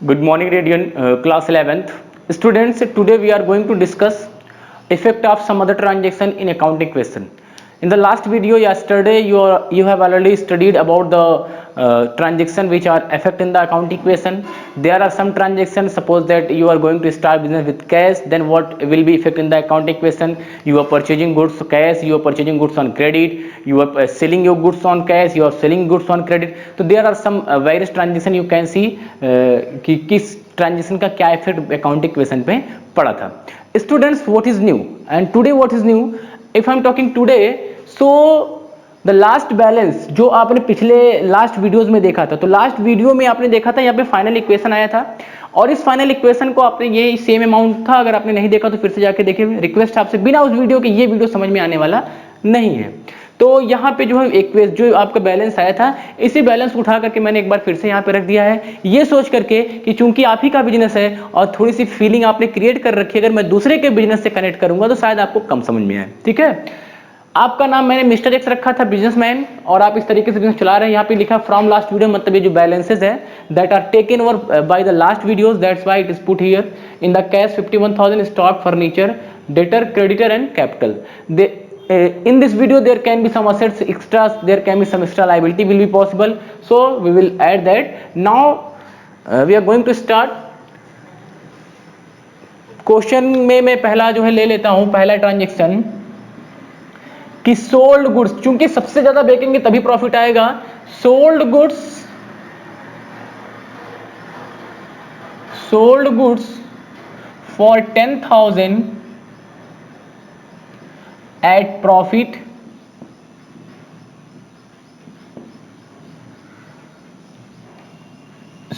Good morning, Radiant, class 11th. Students, today we are going to discuss effect of some other transaction in accounting question. In the last video yesterday, you have already studied about the transaction which are effect in the accounting question. There are some transactions. Suppose that you are going to start business with cash, then what will be effect in the accounting question? You are purchasing goods cash, you are purchasing goods on credit, you are selling your goods on cash, you are selling goods on credit. So there are some various transaction you can see कि किस transaction का क्या effect accounting question पे पड़ा था. Students, what is new and today what is new? If I am talking today, so the last balance जो आपने पिछले लास्ट वीडियोस में देखा था, तो लास्ट वीडियो में आपने देखा था यहाँ पे फाइनल इक्वेशन आया था और इस फाइनल इक्वेशन को आपने ये सेम अमाउंट था. अगर आपने नहीं देखा तो फिर से जाके देखिए. रिक्वेस्ट आपसे बिना उस वीडियो के ये वीडियो समझ में आने वाला नहीं है. तो यहाँ पे जो है जो आपका बैलेंस आया था, इसी बैलेंस को उठा करके मैंने एक बार फिर से यहाँ पे रख दिया है, ये सोच करके कि चूंकि आप ही का बिजनेस है और थोड़ी सी फीलिंग आपने क्रिएट कर रखी है, अगर मैं दूसरे के बिजनेस से कनेक्ट करूंगा तो शायद आपको कम समझ में आए. ठीक है, आपका नाम मैंने मिस्टर एक्स रखा था, बिजनेसमैन, और आप इस तरीके से बिजनेस चला रहे हैं. यहाँ पे लिखा फ्रॉम लास्ट वीडियो, मतलब ये जो बैलेंसेस है that are taken over by the last videos, that's why it is put here. In the cash 51,000, stock, furniture, debtor, creditor and capital. In this video there can be some assets extras, there can be some extra liability will be possible, so we will add that. Now we are going to start. Question में मैं पहला जो है ले लेता हूं, पहला transaction कि सोल्ड गुड्स, चूंकि सबसे ज्यादा बेचेंगे तभी प्रॉफिट आएगा. Sold goods for 10,000 at profit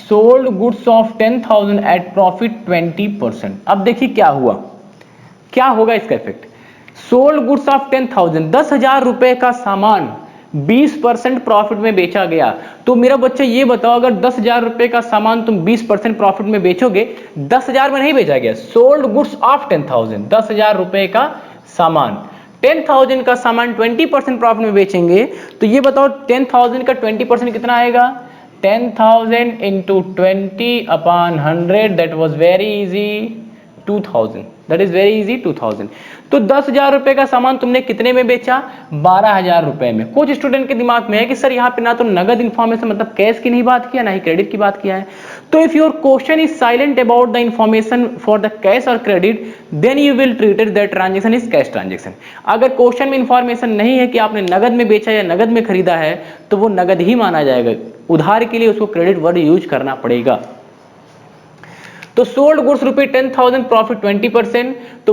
sold goods of 10,000 at profit 20%. अब देखिए क्या हुआ, क्या होगा इसका इफेक्ट. सोल्ड गुड्स ऑफ 10,000, 10,000 रुपए का सामान 20% प्रॉफिट में बेचा गया. तो मेरा बच्चा ये बताओ, अगर 10,000 रुपए का सामान तुम 20% प्रॉफिट में बेचोगे, 10,000 में नहीं बेचा गया, सोल्ड गुड्स ऑफ 10,000, 10,000 रुपए का सामान, 10,000 का सामान 20% प्रॉफिट में बेचेंगे, तो ये बताओ 10,000 का 20% कितना आएगा? 10,000 into 20 upon 100, that was very easy, 2,000. That is very easy, 2,000. तो 10,000 रुपए का सामान तुमने कितने में बेचा? 12,000 रुपए में. कुछ स्टूडेंट के दिमाग में है कि सर यहाँ पे ना तो नगद इंफॉर्मेशन मतलब कैश की नहीं बात किया, ना ही क्रेडिट की बात किया है. तो if your question is silent about the information for the cash और credit, then you will treated that transaction is cash transaction. अगर क्वेश्चन में इंफॉर्मेशन नहीं है कि आपने नगद में बेचा या नगद में खरीदा है, तो वो नगद ही माना जाएगा. उधार के लिए उसको क्रेडिट वर्ड यूज करना पड़ेगा. तो सोल्ड गुड्स रुपए 10,000, प्रॉफिट 20%. तो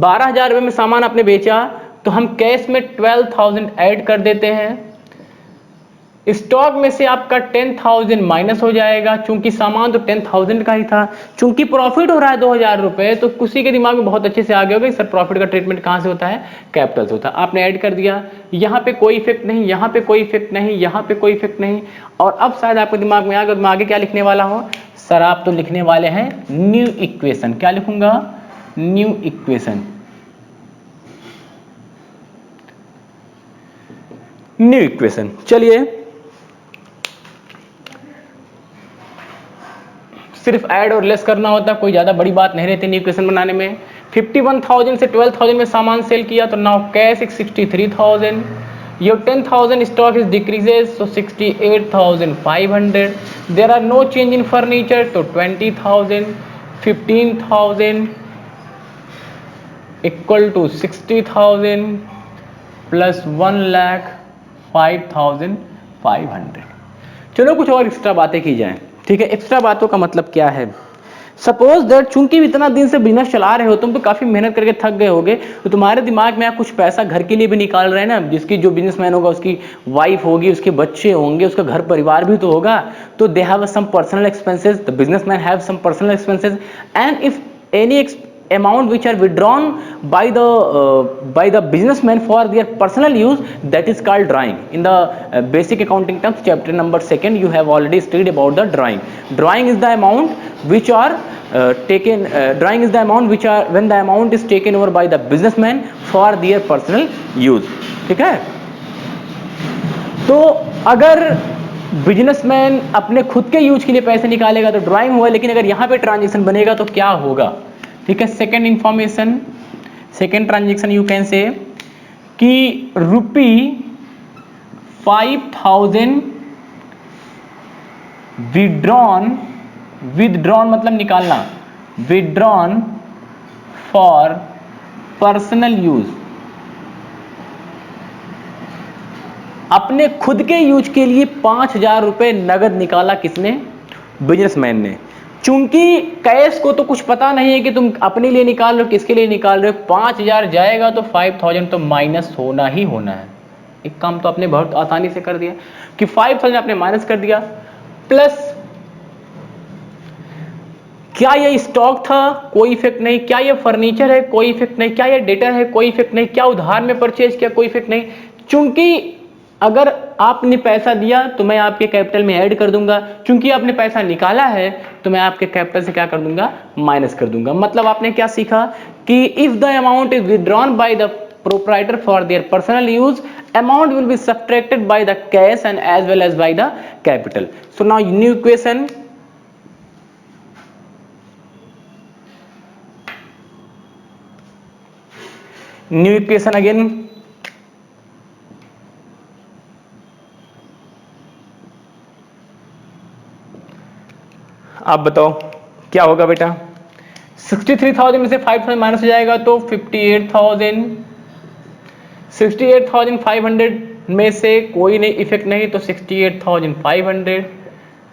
12,000 रुपए में सामान आपने बेचा, तो हम कैश में 12,000 ऐड कर देते हैं. स्टॉक में से आपका 10,000 माइनस हो जाएगा, चूंकि सामान तो 10,000 का ही था. चूंकि प्रॉफिट हो रहा है 2,000 रुपए, तो किसी के दिमाग में बहुत अच्छे से आ गया होगा सर प्रॉफिट का ट्रीटमेंट कहां से होता है? कैपिटल से होता है. आपने ऐड कर दिया, यहां पे कोई इफेक्ट नहीं, यहां पे कोई इफेक्ट नहीं, यहां पे कोई इफेक्ट नहीं. और अब शायद आपके दिमाग में आ गया मैं आगे क्या लिखने वाला हूं. सर आप तो लिखने वाले हैं न्यू इक्वेशन. क्या लिखूंगा? New equation. New equation. चलिए, सिर्फ ऐड और लेस करना होता, कोई ज्यादा बड़ी बात नहीं रहती न्यू इक्वेशन बनाने में. 51,000 से 12,000 में सामान सेल किया, तो now cash 63,000. Your 10,000 stock is decreases, so 68,500. There are no change in furniture, so 20,000, 15,000 equal to 60,000 plus 1,05,500. चलो कुछ और एक्स्ट्रा बातें की जाएं. ठीक है, एक्स्ट्रा बातों का मतलब क्या है? सपोज दैट चूंकि इतना दिन से बिजनेस चला रहे हो, तुम तो काफी मेहनत करके थक गए होगे, तो तुम्हारे दिमाग में आप कुछ पैसा घर के लिए भी निकाल रहे हैं ना. जिसकी जो बिजनेसमैन होगा उसकी वाइफ होगी, उसके बच्चे होंगे, उसका घर परिवार भी तो होगा. तो they have some personal expenses, the businessman have some personal expenses, and if any amount which are withdrawn by the businessman for their personal use, that is called drawing. In the basic accounting terms, chapter number 2, you have already studied about the drawing. Drawing is the amount which are drawing is the amount which are when the amount is taken over by the businessman for their personal use. ठीक है, तो अगर businessman अपने खुद के use के लिए पैसे निकालेगा तो ड्राइंग हुआ, लेकिन अगर यहाँ पे ट्रांजेक्शन बनेगा तो क्या होगा? ठीक है, second information, second transaction you can say कि ₹5000 विदड्रॉन मतलब निकालना, विदड्रॉन फॉर पर्सनल यूज, अपने खुद के यूज के लिए 5000 रुपए नगद निकाला किसने? बिजनेसमैन ने। चूंकि कैश को तो कुछ पता नहीं है कि तुम अपने लिए निकाल रहे हो किसके लिए निकाल रहे हो, 5000 जाएगा तो 5000 तो माइनस होना ही होना है। एक काम तो आपने बहुत आसानी से कर दिया कि 5000 आपने माइनस कर दिया, प्लस क्या ये स्टॉक था? कोई इफेक्ट नहीं। क्या ये फर्नीचर है? कोई इफेक्ट नहीं। क्या ये डेटा है? कोई इफेक्ट नहीं। क्या उधार में परचेज किया? कोई इफेक्ट नहीं। चूंकि अगर आपने पैसा दिया तो मैं आपके कैपिटल में ऐड कर दूंगा, चूंकि आपने पैसा निकाला है तो मैं आपके कैपिटल से क्या कर दूंगा? माइनस कर दूंगा। मतलब आपने क्या सीखा कि if the amount is withdrawn by the proprietor for their personal use, amount will be subtracted by the cash and as well as by the capital. So now new equation, new equation again, आप बताओ क्या होगा बेटा? 63,000 में से 5,000 minus हो जाएगा तो 58,000, 68,500 में से कोई नहीं इफेक्ट नहीं तो 68,500,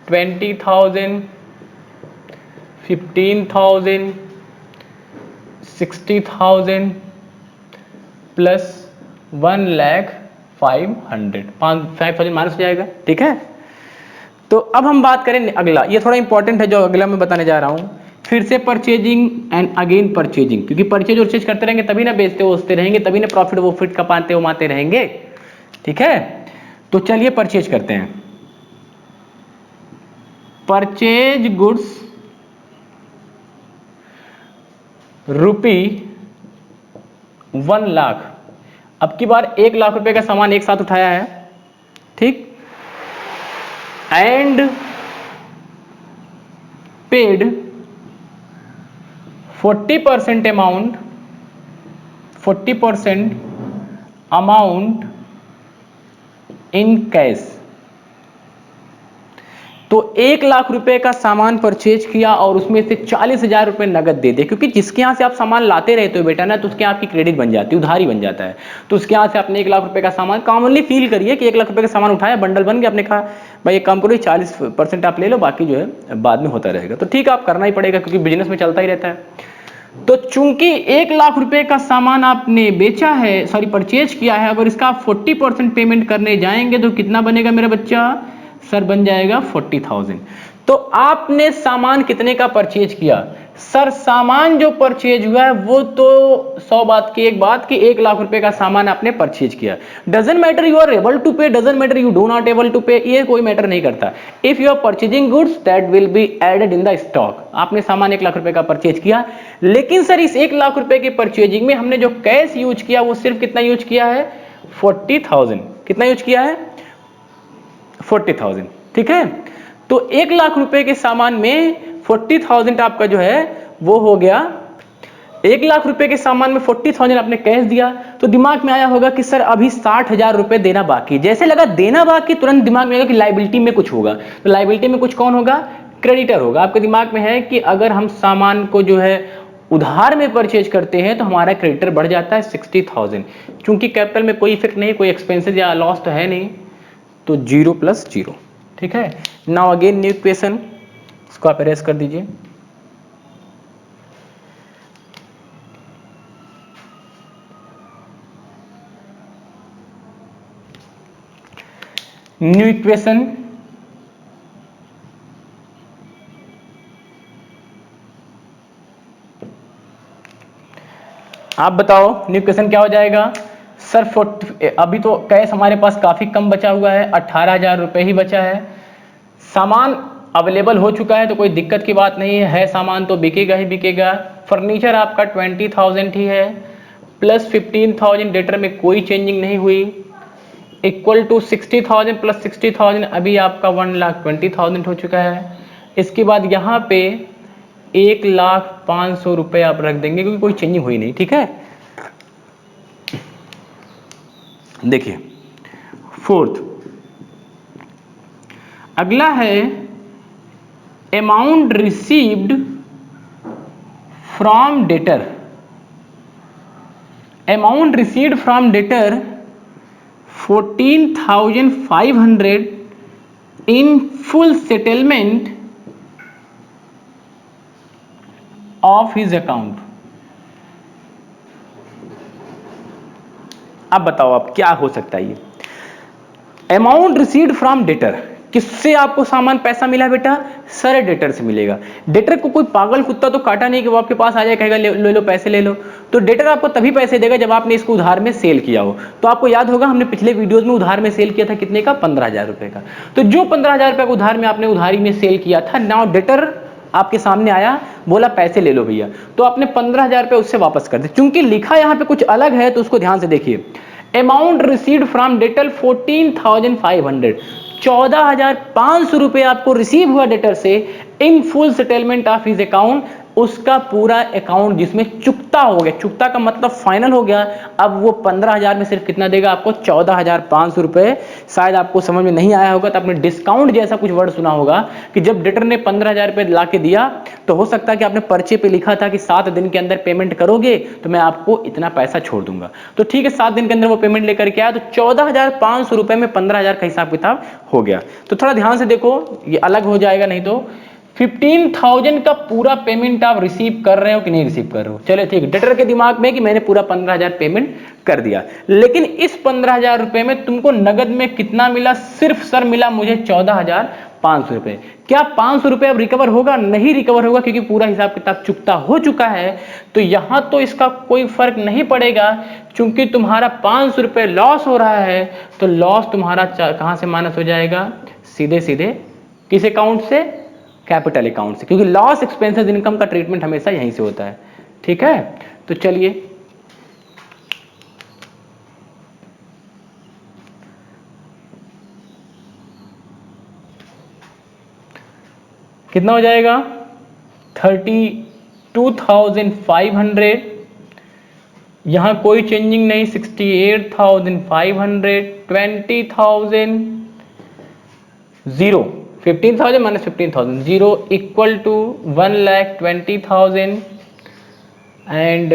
20,000, 15,000, 60,000 प्लस 1,05,000, 5,000 माइनस हो जाएगा। ठीक है, तो अब हम बात करें अगला, ये थोड़ा इंपॉर्टेंट है जो अगला मैं बताने जा रहा हूं। फिर से परचेजिंग एंड अगेन परचेजिंग, क्योंकि परचेज और चेज करते रहेंगे तभी ना बेचते वोचते रहेंगे, तभी ना प्रॉफिट वो फिट कपाते उमाते रहेंगे। ठीक है, तो चलिए परचेज करते हैं। Purchase goods ₹1,00,000। अब की बार 1,00,000 रुपए का सामान एक साथ उठाया है, ठीक, and paid 40% amount in cash. तो 1,00,000 रुपए का सामान परचेज किया और उसमें से 40,000 रुपए नगद दे दे, क्योंकि जिसके यहां से आप सामान लाते रहते हो बेटा ना, तो उसके आपकी क्रेडिट बन जाती है, उधारी बन जाता है। तो उसके यहां से आपने 1,00,000 रुपए का सामान, कॉमनली फील करिए कि 1,00,000 रुपए का सामान उठाया, बंडल बन गया, आपने कहा भाई एक काम करो 40% आप ले लो, बाकी जो है बाद में होता रहेगा। तो ठीक है, आप करना ही पड़ेगा क्योंकि बिजनेस में चलता ही रहता है। तो चूंकि 1,00,000 रुपए का सामान आपने बेचा है, सॉरी परचेज किया है, अगर इसका 40% पेमेंट करने जाएंगे तो कितना बनेगा मेरा बच्चा? सर बन जाएगा 40,000। तो आपने सामान कितने का परचेज किया? सर सामान जो परचेज हुआ है वो तो 100 बात की एक बात कि 1,00,000 रुपए का सामान आपने परचेज किया। Doesn't matter you are able to pay, doesn't matter you do not able to pay, ये कोई मैटर नहीं करता। If you are purchasing goods that will be added in the stock. आपने सामान 1,00,000 रुपए का परचेज किया, लेकिन सर इस 1,00,000 रुपए की परचेजिंग में हमने जो कैश यूज किया वो सिर्फ कितना यूज किया है? 40,000। कितना यूज किया है? 40,000। ठीक है, तो 1,00,000 रुपए के सामान में 40,000 आपका जो है वो हो गया। 1,00,000 रुपए के सामान में 40,000 आपने कैश दिया, तो दिमाग में आया होगा कि सर अभी 60,000 रुपए देना बाकी। जैसे लगा देना बाकी, तुरंत दिमाग में आएगा कि लायबिलिटी में कुछ होगा। तो लायबिलिटी में कुछ कौन होगा? क्रेडिटर होगा। आपके दिमाग में है कि अगर हम सामान को जो है उधार में परचेज करते हैं तो हमारा क्रेडिटर बढ़ जाता है 60,000। क्योंकि कैपिटल में कोई इफेक्ट नहीं, कोई एक्सपेंसेस या लॉस तो है नहीं, तो 0 + 0। ठीक है, नाउ अगेन न्यू इक्वेशन, इसको आप अरेस्ट कर दीजिए। न्यू इक्वेशन, आप बताओ न्यू इक्वेशन क्या हो जाएगा? सर 40, अभी तो कैश हमारे पास काफी कम बचा हुआ है, 18,000 रुपए ही बचा है। सामान अवेलेबल हो चुका है तो कोई दिक्कत की बात नहीं है, सामान तो बिकेगा ही बिकेगा। फर्नीचर आपका 20,000 ही है, प्लस 15,000 डेटर में कोई चेंजिंग नहीं हुई। इक्वल टू 60,000 प्लस 60,000 अभी आपका 1,20,000 हो चुका है। इसके बाद यहाँ पे 1,05,000 रुपये आप रख देंगे क्योंकि कोई चेंजिंग हुई नहीं, ठीक है। देखिए फोर्थ, अगला है amount received from debtor. Amount received from debtor 14,500 in full settlement of his account. अब बताओ आप क्या हो सकता है ये। अमाउंट रिसीव्ड फ्रॉम डेटर, किससे आपको सामान पैसा मिला बेटा? सर डेटर से मिलेगा। डेटर को कोई पागल कुत्ता तो काटा नहीं कि वो आपके पास आ जाए कहेगा ले लो पैसे ले लो। तो डेटर आपको तभी पैसे देगा जब आपने इसको उधार में सेल किया हो। तो आपको याद होगा हमने पिछले वीडियोस में उधार में सेल किया था कितने का? 15,000 रुपए का। तो जो 15,000 रुपए का उधार में आपने उधारी में सेल किया था, नाउ डेटर आपके सामने आया, बोला पैसे ले लो भैया, तो आपने 15,000 रुपए उससे वापस कर दे। चूंकि लिखा यहाँ पे कुछ अलग है तो उसको ध्यान से देखिए। अमाउंट रिसीव्ड फ्रॉम डेटर 14,500, 14,500 रुपए आपको रिसीव हुआ डेटर से in full settlement of his account. उसका पूरा अकाउंट जिसमें चुकता हो गया, चुकता का मतलब फाइनल हो गया। अब वो 15,000 में सिर्फ कितना देगा आपको? 14,500 रुपए। शायद आपको समझ में नहीं आया होगा तो आपने डिस्काउंट जैसा कुछ वर्ड सुना होगा कि जब डेटर ने 15,000 रुपए ला के दिया तो हो सकता है कि आपने पर्चे पे लिखा था कि 7 दिन के अंदर पेमेंट करोगे तो मैं आपको इतना पैसा छोड़ दूंगा। तो ठीक है, 7 दिन के अंदर वो पेमेंट लेकर के आया तो 14,500 रुपए में 15,000 का हिसाब किताब हो गया। तो थोड़ा ध्यान से देखो, ये अलग हो जाएगा नहीं तो। 15,000 का पूरा पेमेंट आप रिसीव कर रहे हो कि नहीं रिसीव कर रहे हो? चले ठीक, डेटर के दिमाग में कि मैंने पूरा 15,000 पेमेंट कर दिया, लेकिन इस 15,000 रुपए में तुमको नगद में कितना मिला? सिर्फ सर मिला मुझे 14,500 रुपए। क्या 500 रुपए अब रिकवर होगा? नहीं रिकवर होगा क्योंकि पूरा हिसाब किताब चुकता हो चुका है। तो यहां तो इसका कोई फर्क नहीं पड़ेगा क्योंकि तुम्हारा 500 रुपए लॉस हो रहा है। तो लॉस तुम्हारा कहां से माइनस हो जाएगा? सीधे सीधे किस अकाउंट से? कैपिटल अकाउंट से, क्योंकि लॉस एक्सपेंसेस इनकम का ट्रीटमेंट हमेशा यहीं से होता है। ठीक है, तो चलिए कितना हो जाएगा? 32,500, यहां कोई चेंजिंग नहीं, 68,500, 20,000, 0, 15,000 minus 15,000, 0 equal to 1,20,000 and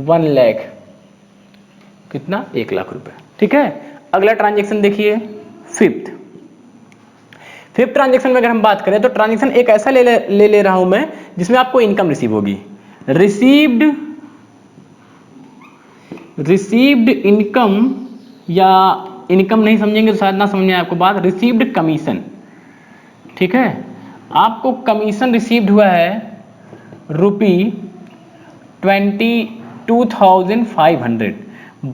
1 lakh कितना? 1 लाख रुपए। ठीक है, अगला ट्रांजेक्शन देखिए, फिफ्थ ट्रांजेक्शन में अगर हम बात करें तो ट्रांजेक्शन एक ऐसा ले रहा हूं मैं जिसमें आपको इनकम रिसीव होगी। रिसीव्ड इनकम, या इनकम नहीं समझेंगे तो शायद ना समझ में आपको बात। रिसीव्ड कमीशन, ठीक है, आपको कमीशन रिसीव्ड हुआ है ₹22,500,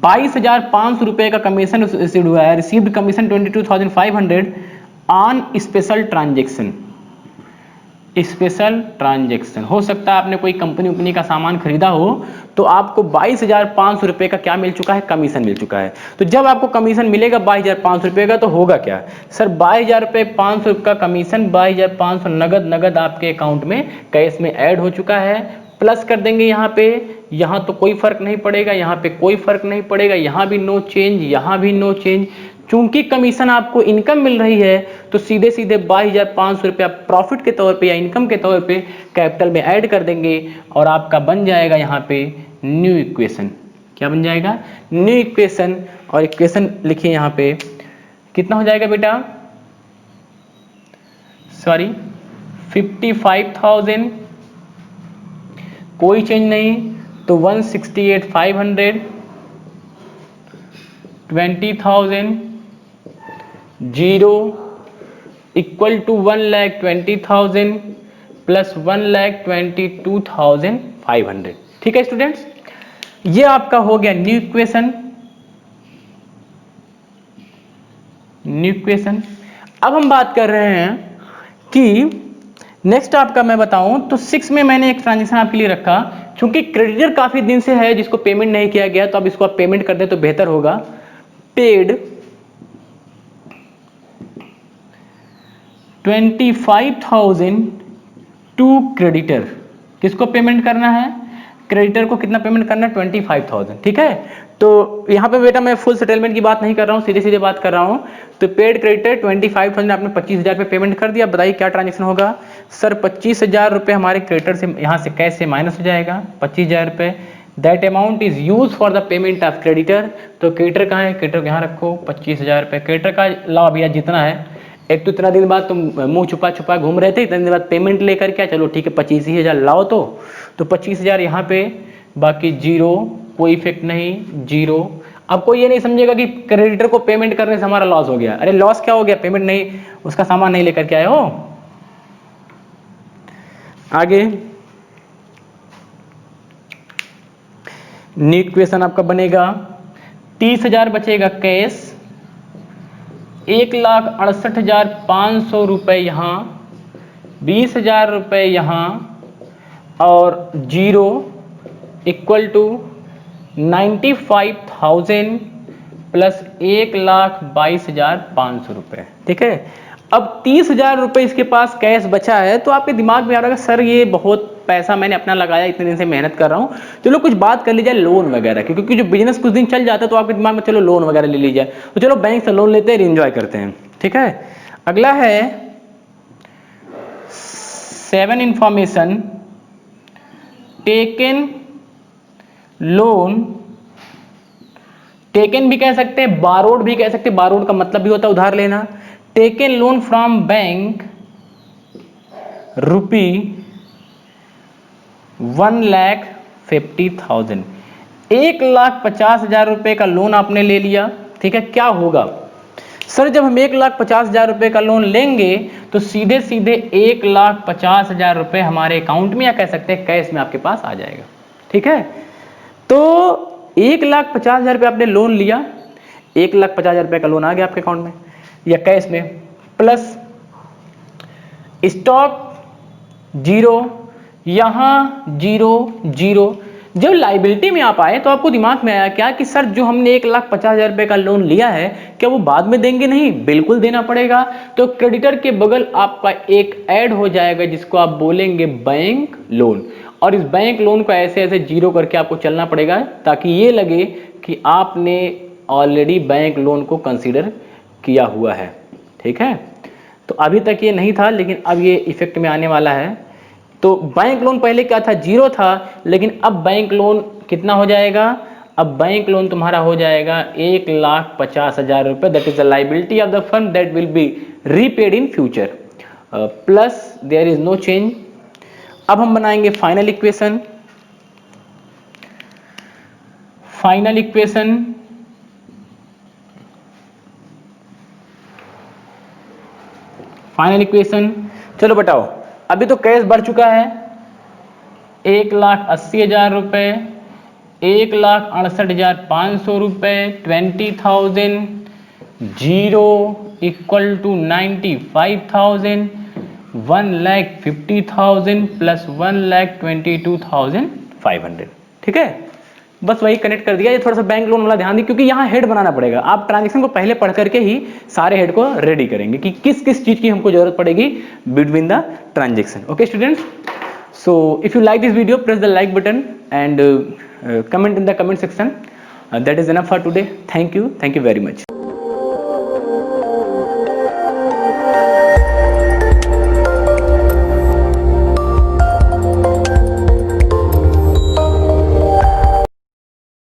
22,500 रुपए का कमीशन रिसीव्ड हुआ है। Received commission 22,500 on special transaction. Special transaction हो सकता है आपने कोई कंपनी का सामान खरीदा हो तो आपको 22,500 रुपए का क्या मिल चुका है? कमीशन मिल चुका है। तो जब आपको कमीशन मिलेगा 22,500 रुपए का तो होगा क्या सर? 22,500 का कमीशन, 22,500 नगद आपके अकाउंट में कैश में ऐड हो चुका है। प्लस कर देंगे यहाँ पे, यहाँ तो कोई फर्क नहीं पड़ेगा, यहाँ पे कोई फर्क नहीं पड़ेगा, यहाँ भी नो चेंज, यहाँ भी नो चेंज। चूंकि कमीशन आपको इनकम मिल रही है तो सीधे सीधे 22,500 रुपया प्रॉफिट के तौर पे या इनकम के तौर पे कैपिटल में ऐड कर देंगे और आपका बन जाएगा यहाँ पे न्यू इक्वेशन। क्या बन जाएगा? New equation. और इक्वेशन लिखिए यहाँ पे, कितना हो जाएगा बेटा? सॉरी 55,000, कोई चेंज नहीं तो 168,500, 20,000, 0 इक्वल टू 1,20,000 प्लस 1,22,500। ठीक है स्टूडेंट्स, ये आपका हो गया न्यू इक्वेशन। अब हम बात कर रहे हैं कि नेक्स्ट आपका मैं बताऊं तो 6 में मैंने एक ट्रांजेक्शन आपके लिए रखा, क्योंकि क्रेडिटर काफी दिन से है जिसको पेमेंट नहीं किया गया, तो अब इसको आप पेमेंट कर दे तो बेहतर होगा। Paid 25,000 to creditor. किसको पेमेंट करना है? क्रेडिटर को कितना पेमेंट करना है? 25,000। ठीक है, तो यहाँ पे बेटा मैं फुल सेटलमेंट की बात नहीं कर रहा हूँ, सीधे सीधे बात कर रहा हूँ। तो पेड क्रेडिटर 25,000, आपने 25,000 रुपये पेमेंट कर दिया। बताइए क्या ट्रांजेक्शन होगा? सर 25,000 रुपये हमारे क्रेडिटर से यहाँ से कैश से माइनस हो जाएगा 25,000 रुपये। That amount is use for the payment of creditor. तो क्रेडिटर कहाँ है? क्रेडिटर यहाँ रखो 25,000 रुपये। क्रेडिटर का लाभ भैया जितना है, एक तो इतना दिन बाद तुम मुंह छुपा छुपा घूम रहे थे, इतने दिन बाद पेमेंट लेकर क्या, चलो ठीक है 25,000 लाओ। तो 25,000 यहाँ पे, बाकी जीरो, कोई इफेक्ट नहीं, जीरो। अब कोई ये नहीं समझेगा कि क्रेडिटर को पेमेंट करने से हमारा लॉस हो गया। अरे लॉस क्या हो गया? पेमेंट नहीं, उसका सामान नहीं लेकर के आए हो। आगे नीट क्वेश्चन आपका बनेगा 30,000 बचेगा कैश, 1,68,500 रुपये यहाँ, 20,000 रुपये यहाँ और जीरो इक्वल टू 95,000 प्लस 1,22,500 रुपये। ठीक है, अब 30,000 रुपये इसके पास कैश बचा है। तो आपके दिमाग में आ रहा है सर ये बहुत पैसा मैंने अपना लगाया, इतने दिन से मेहनत कर रहा हूँ, चलो कुछ बात कर ली जाए लोन वगैरह की, क्योंकि जो बिजनेस कुछ दिन चल जाता है तो आपके दिमाग में चलो लोन वगैरह ले ली जाए। तो चलो बैंक से लोन लेते हैं, एंजॉय करते हैं। ठीक है, अगला है 7 इंफॉर्मेशन टेकन लोन। टेकन भी कह सकते हैं, बारोड भी कह सकते हैं। बारोड का मतलब भी होता है उधार लेना। टेकन लोन फ्रॉम बैंक ₹1,50,000, 1,50,000 रुपए का लोन आपने ले लिया। ठीक है, क्या होगा सर जब हम 1,50,000 रुपए का लोन लेंगे तो सीधे सीधे 1,50,000 रुपए हमारे अकाउंट में, या कह सकते हैं कैश में आपके पास आ जाएगा। ठीक है, तो 1,50,000 रुपये आपने लोन लिया, 1,50,000 रुपये का लोन आ गया आपके अकाउंट में या कैश में, प्लस स्टॉक जीरो, यहां जीरो जीरो। जब लाइबिलिटी में आप आए तो आपको दिमाग में आया क्या कि सर जो हमने 1,50,000 रुपये का लोन लिया है क्या वो बाद में देंगे? नहीं, बिल्कुल देना पड़ेगा। तो क्रेडिटर के बगल आपका एक ऐड हो जाएगा जिसको आप बोलेंगे बैंक लोन, और इस बैंक लोन को ऐसे ऐसे जीरो करके आपको चलना पड़ेगा ताकि ये लगे कि आपने ऑलरेडी बैंक लोन को कंसीडर किया हुआ है। ठीक है, तो अभी तक ये नहीं था लेकिन अब ये इफेक्ट में आने वाला है। तो बैंक लोन पहले क्या था? जीरो था, लेकिन अब बैंक लोन कितना हो जाएगा? अब बैंक लोन तुम्हारा हो जाएगा 1,50,000 रुपये। That is the liability of the firm that will be repaid in future, plus there is no change. अब हम बनाएंगे final equation. Final equation final equation चलो बताओ। अभी तो कैश बढ़ चुका है 1,80,000 रुपये, 1,68,500 रुपये, 20,000 जीरो इक्वल टू 95,000, 1,50,000 प्लस 1,22,500। ठीक है, बस वही कनेक्ट कर दिया। ये थोड़ा सा बैंक लोन वाला ध्यान दी क्योंकि यहाँ हेड बनाना पड़ेगा। आप ट्रांजेक्शन को पहले पढ़ करके ही सारे हेड को रेडी करेंगे कि किस किस चीज की हमको जरूरत पड़ेगी between the transaction. Okay students, so if you like this video press the like button and comment in the comment section. That is enough for today. Thank you very much.